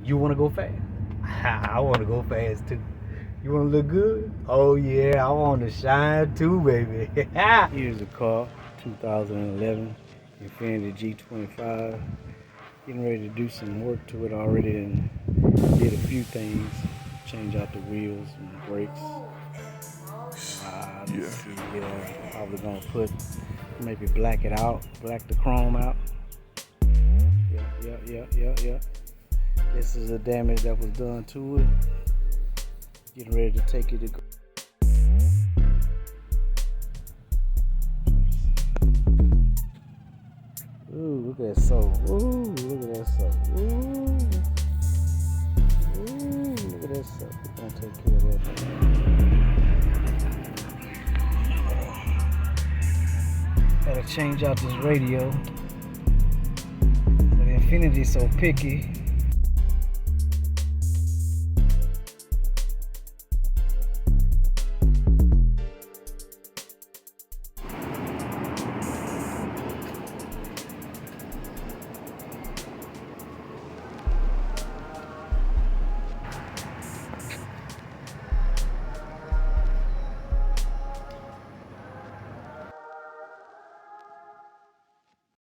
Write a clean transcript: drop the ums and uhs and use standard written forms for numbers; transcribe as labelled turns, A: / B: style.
A: You want to go fast? I want to go fast too. You want to look good? Oh yeah, I want to shine too, baby. Here's the car, 2011 Infiniti G25. Getting ready to do some work to it already and did a few things. Change out the wheels and the brakes. Probably gonna put, maybe black it out, black the chrome out. Yeah. This is the damage that was done to it. Getting ready to take it to go. Ooh, look at that soul. Ooh, look at that soul. Ooh, look at that soul. We're gonna take care of that. Gotta change out this radio. The Infiniti's so picky.